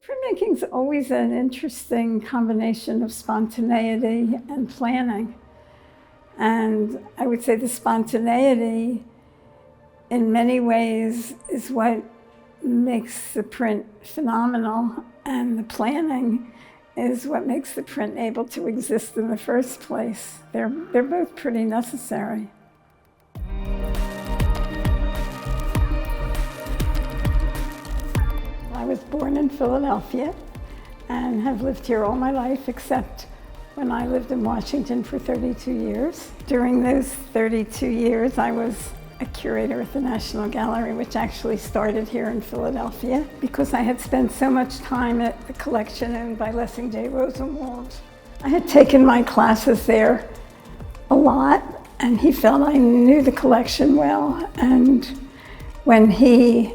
Printmaking's always an interesting combination of spontaneity and planning. And I would say the spontaneity, in many ways, is what makes the print phenomenal, and the planning is what makes the print able to exist in the first place. They're both pretty necessary. I was born in Philadelphia and have lived here all my life, except when I lived in Washington for 32 years. During those 32 years, I was a curator at the National Gallery, which actually started here in Philadelphia, because I had spent so much time at the collection owned by Lessing J. Rosenwald. I had taken my classes there a lot, and he felt I knew the collection well. And when he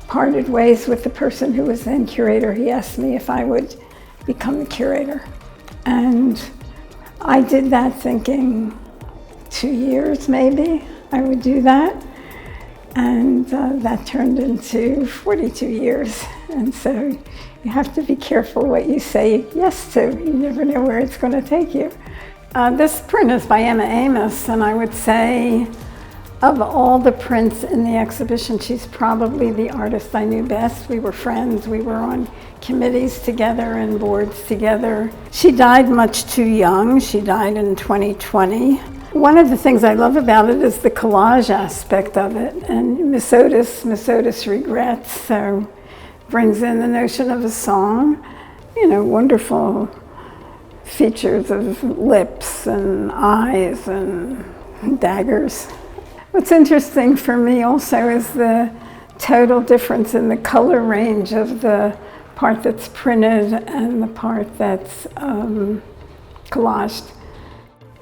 parted ways with the person who was then curator, he asked me if I would become the curator. And I did that thinking 2 years maybe I would do that. And that turned into 42 years. And so you have to be careful what you say yes to. You never know where it's going to take you. This print is by Emma Amos, and I would say of all the prints in the exhibition, she's probably the artist I knew best. We were friends. We were on committees together and boards together. She died much too young. She died in 2020. One of the things I love about it is the collage aspect of it. And Miss Otis regrets, so brings in the notion of a song. You know, wonderful features of lips and eyes and daggers. What's interesting for me also is the total difference in the color range of the part that's printed and the part that's collaged.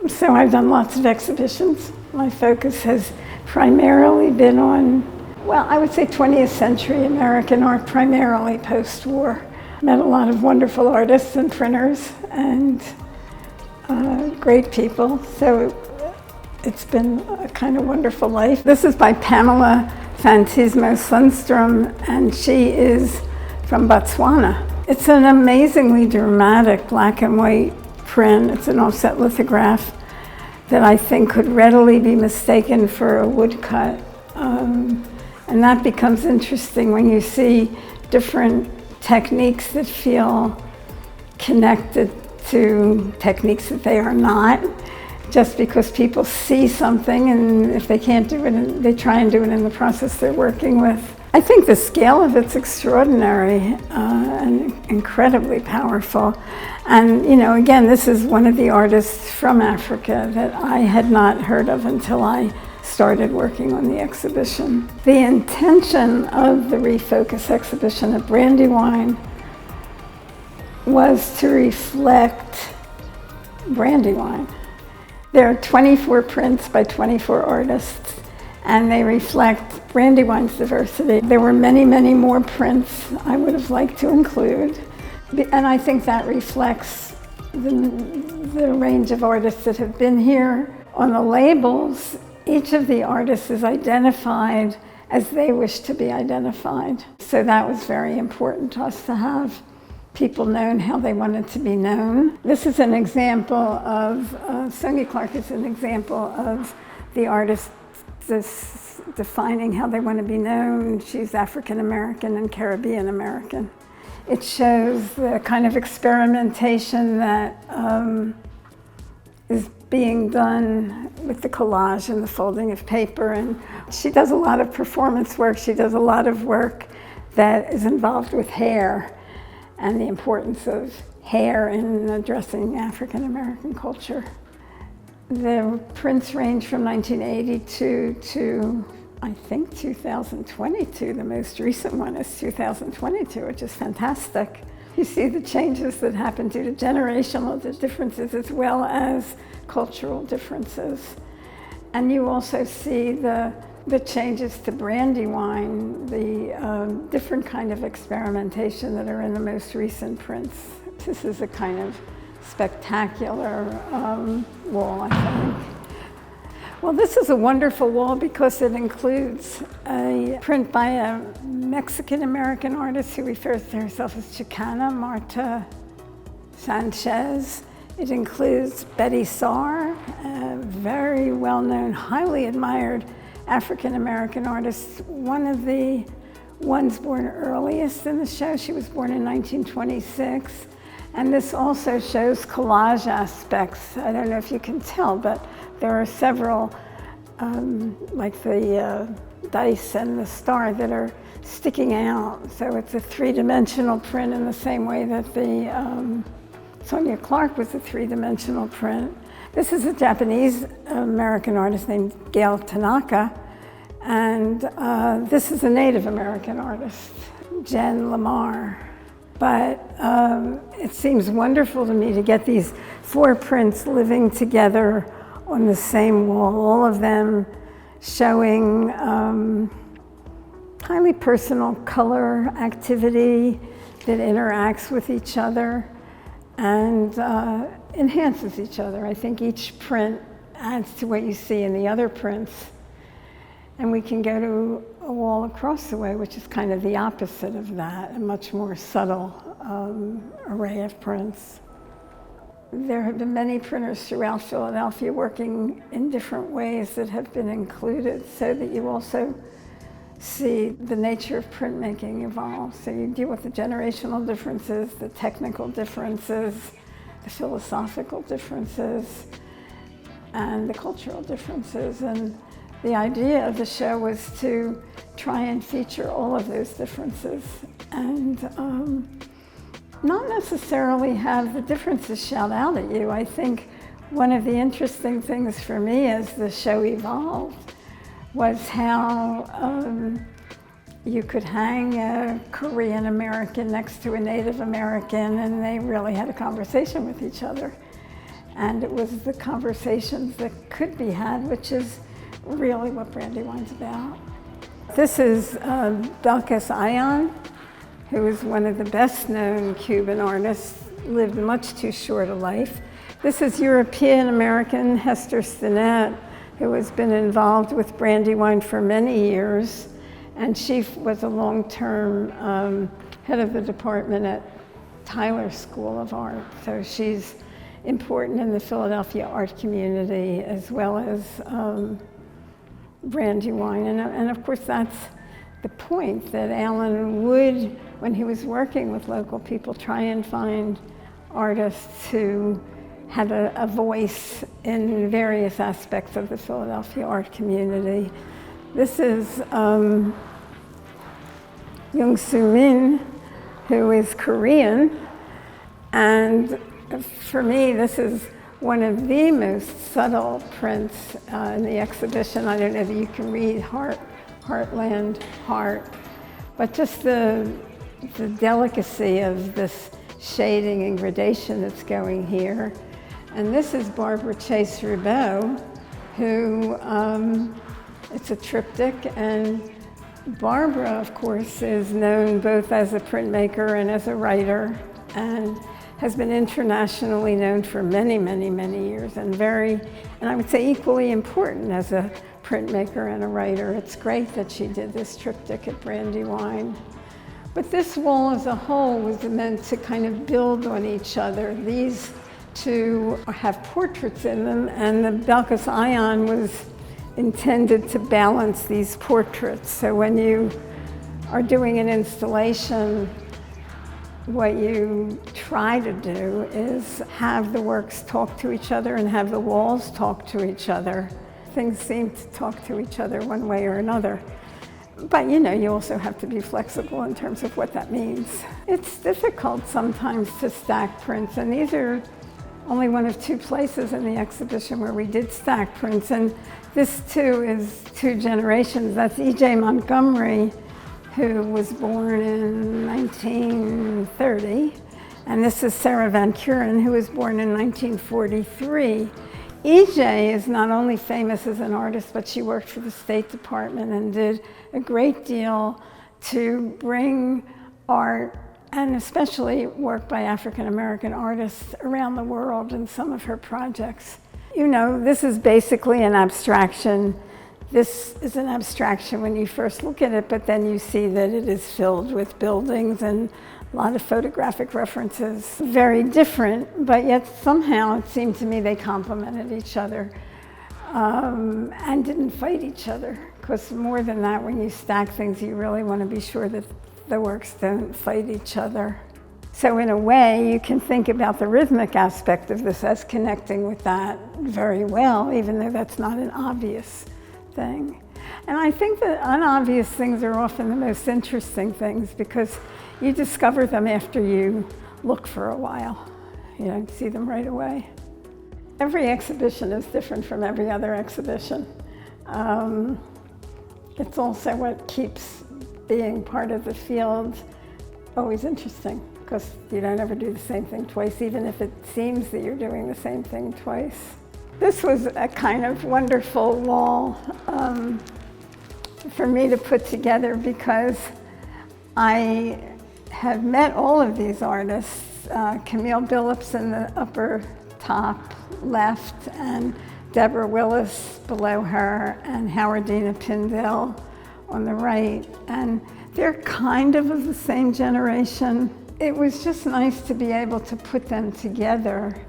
So I've done lots of exhibitions. My focus has primarily been on, well, I would say 20th century American art, primarily post-war. Met a lot of wonderful artists and printers and great people. So it's been a kind of wonderful life. This is by Pamela Fantismo Sundstrom, and she is from Botswana. It's an amazingly dramatic black and white print. It's an offset lithograph that I think could readily be mistaken for a woodcut. And that becomes interesting when you see different techniques that feel connected to techniques that they are not, just because people see something, and if they can't do it, they try and do it in the process they're working with. I think the scale of it's extraordinary and incredibly powerful. And, you know, again, this is one of the artists from Africa that I had not heard of until I started working on the exhibition. The intention of the Refocus exhibition at Brandywine was to reflect Brandywine. There are 24 prints by 24 artists, and they reflect Brandywine's diversity. There were many, many more prints I would have liked to include, and I think that reflects the range of artists that have been here. On the labels, each of the artists is identified as they wish to be identified. So that was very important to us, to have people known how they wanted to be known. This is an example of, Sonia Clark is an example of the artist defining how they want to be known. She's African American and Caribbean American. It shows the kind of experimentation that is being done with the collage and the folding of paper. And she does a lot of performance work. She does a lot of work that is involved with hair and the importance of hair in addressing African American culture. The prints range from 1982 to, I think, 2022. The most recent one is 2022, which is fantastic. You see the changes that happen due to generational differences as well as cultural differences. And you also see the changes to Brandywine, the different kind of experimentation that are in the most recent prints. This is a kind of spectacular wall, I think. Well, this is a wonderful wall because it includes a print by a Mexican-American artist who refers to herself as Chicana, Marta Sanchez. It includes Betty Saar, a very well-known, highly admired African-American artist, one of the ones born earliest in the show. She was born in 1926. And this also shows collage aspects. I don't know if you can tell, but there are several, like the dice and the star that are sticking out. So it's a three-dimensional print in the same way that the Sonia Clark was a three-dimensional print. This is a Japanese-American artist named Gail Tanaka, and this is a Native American artist, Jen Lamar. But it seems wonderful to me to get these four prints living together on the same wall, all of them showing highly personal color activity that interacts with each other and enhances each other. I think each print adds to what you see in the other prints. And we can go to a wall across the way, which is kind of the opposite of that, a much more subtle array of prints. There have been many printers throughout Philadelphia working in different ways that have been included so that you also see the nature of printmaking evolve. So you deal with the generational differences, the technical differences, the philosophical differences, and the cultural differences. And the idea of the show was to try and feature all of those differences and not necessarily have the differences shout out at you. I think one of the interesting things for me as the show evolved was how you could hang a Korean American next to a Native American and they really had a conversation with each other. And it was the conversations that could be had, which is really what Brandywine's about. This is Belkis Ayan, who is one of the best-known Cuban artists, lived much too short a life. This is European-American Hester Stinnett, who has been involved with Brandywine for many years, and she was a long-term head of the department at Tyler School of Art. So she's important in the Philadelphia art community as well as Brandywine. And of course, that's the point, that Alan would, when he was working with local people, try and find artists who had a voice in various aspects of the Philadelphia art community. This is Young Soo Min, who is Korean, and for me, this is one of the most subtle prints in the exhibition. I don't know if you can read Heartland, Heart, but just the delicacy of this shading and gradation that's going here. And this is Barbara Chase Roubeau, who, it's a triptych, and Barbara, of course, is known both as a printmaker and as a writer, and has been internationally known for many, many, many years, and I would say equally important as a printmaker and a writer. It's great that she did this triptych at Brandywine. But this wall as a whole was meant to kind of build on each other. These two have portraits in them, and the Belkis Ayan was intended to balance these portraits. So when you are doing an installation, what you try to do is have the works talk to each other and have the walls talk to each other. Things seem to talk to each other one way or another. But you also have to be flexible in terms of what that means. It's difficult sometimes to stack prints, and these are only one of two places in the exhibition where we did stack prints, and this too is two generations. That's E.J. Montgomery, who was born in 1930, and this is Sarah Van Curen, who was born in 1943. E.J. is not only famous as an artist, but she worked for the State Department and did a great deal to bring art, and especially work by African American artists around the world in some of her projects. You know, this is basically an abstraction. This is an abstraction when you first look at it, but then you see that it is filled with buildings and a lot of photographic references. Very different, but yet somehow it seemed to me they complemented each other and didn't fight each other. Because more than that, when you stack things, you really want to be sure that the works don't fight each other. So in a way, you can think about the rhythmic aspect of this as connecting with that very well, even though that's not an obvious thing. And I think that unobvious things are often the most interesting things because you discover them after you look for a while. You don't see them right away. Every exhibition is different from every other exhibition. It's also what keeps being part of the field always interesting, because you don't ever do the same thing twice, even if it seems that you're doing the same thing twice. This was a kind of wonderful wall for me to put together because I have met all of these artists, Camille Billups in the upper top left and Deborah Willis below her and Howardina Pindell on the right, and they're kind of the same generation. It was just nice to be able to put them together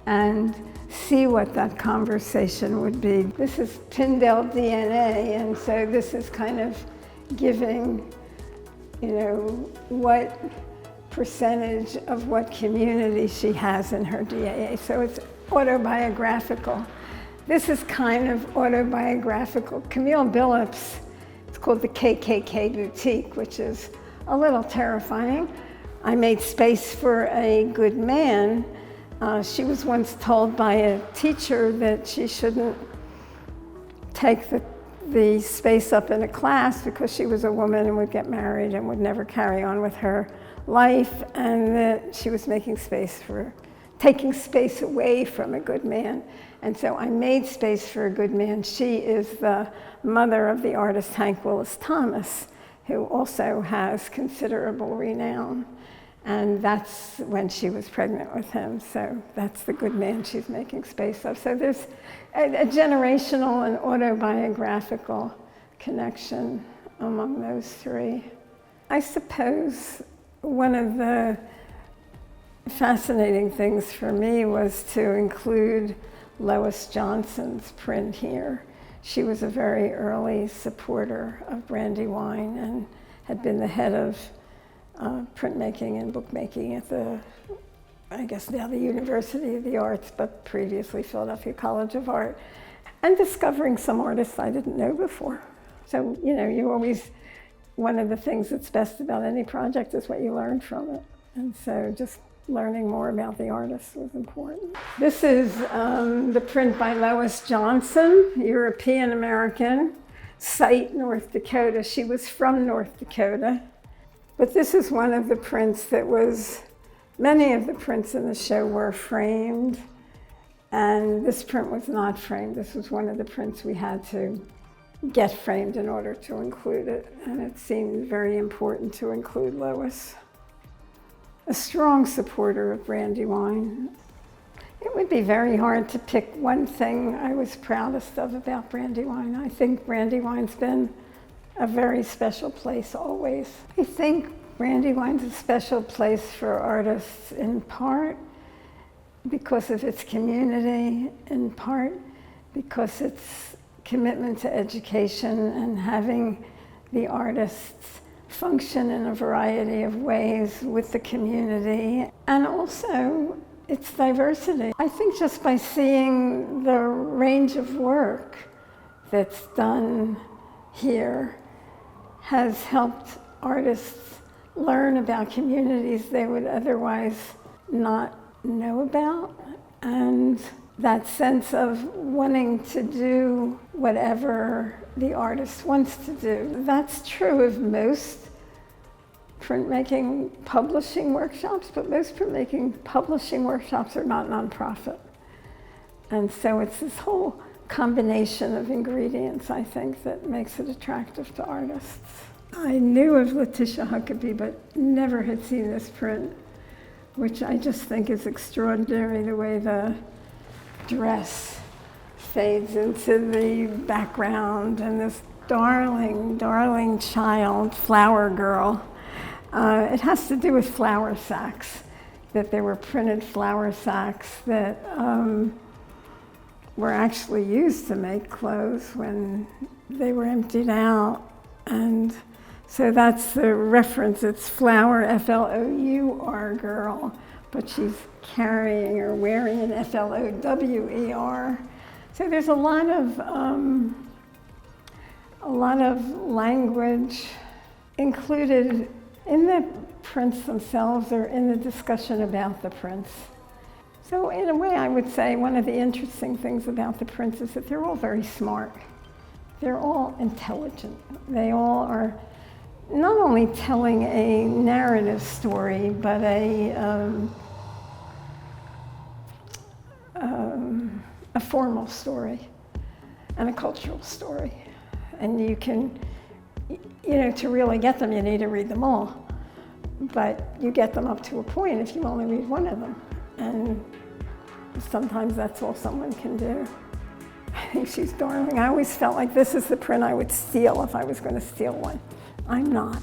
and see what that conversation would be. This is Pindell DNA, and so this is kind of giving, you know, what percentage of what community she has in her DNA. So it's autobiographical. This is kind of autobiographical. Camille Billups, it's called the KKK Boutique, which is a little terrifying. I made space for a good man. She was once told by a teacher that she shouldn't take the space up in a class because she was a woman and would get married and would never carry on with her life, and that she was taking space away from a good man. And so I made space for a good man. She is the mother of the artist Hank Willis Thomas, who also has considerable renown. And that's when she was pregnant with him. So that's the good man she's making space of. So there's a generational and autobiographical connection among those three. I suppose one of the fascinating things for me was to include Lois Johnson's print here. She was a very early supporter of Brandywine and had been the head of printmaking and bookmaking at the, I guess now the University of the Arts, but previously Philadelphia College of Art, and discovering some artists I didn't know before. So, you know, you always, one of the things that's best about any project is what you learn from it. And so just learning more about the artists was important. This is the print by Lois Johnson, European American, site North Dakota. She was from North Dakota. But this is one of the prints that was, many of the prints in the show were framed, and this print was not framed. This was one of the prints we had to get framed in order to include it, and it seemed very important to include Lois. A strong supporter of Brandywine. It would be very hard to pick one thing I was proudest of about Brandywine. I think Brandywine's been a very special place always. I think Brandywine's a special place for artists in part because of its community, in part because its commitment to education and having the artists function in a variety of ways with the community, and also its diversity. I think just by seeing the range of work that's done here has helped artists learn about communities they would otherwise not know about, and that sense of wanting to do whatever the artist wants to do. That's true of most printmaking publishing workshops, but most printmaking publishing workshops are not nonprofit. And so it's this whole combination of ingredients, I think, that makes it attractive to artists. I knew of Letitia Huckabee, but never had seen this print, which I just think is extraordinary, the way the dress fades into the background, and this darling, darling child, flower girl. It has to do with flour sacks, that there were printed flour sacks that were actually used to make clothes when they were emptied out. And so that's the reference. It's flour, F-L-O-U-R, girl, but she's carrying or wearing an F-L-O-W-E-R. So there's a lot of language included in the prints themselves or in the discussion about the prints. So in a way, I would say one of the interesting things about the prints is that they're all very smart. They're all intelligent. They all are not only telling a narrative story, but a formal story and a cultural story. And you can, to really get them, you need to read them all. But you get them up to a point if you only read one of them. And sometimes that's all someone can do. I think she's darling. I always felt like this is the print I would steal if I was going to steal one. I'm not.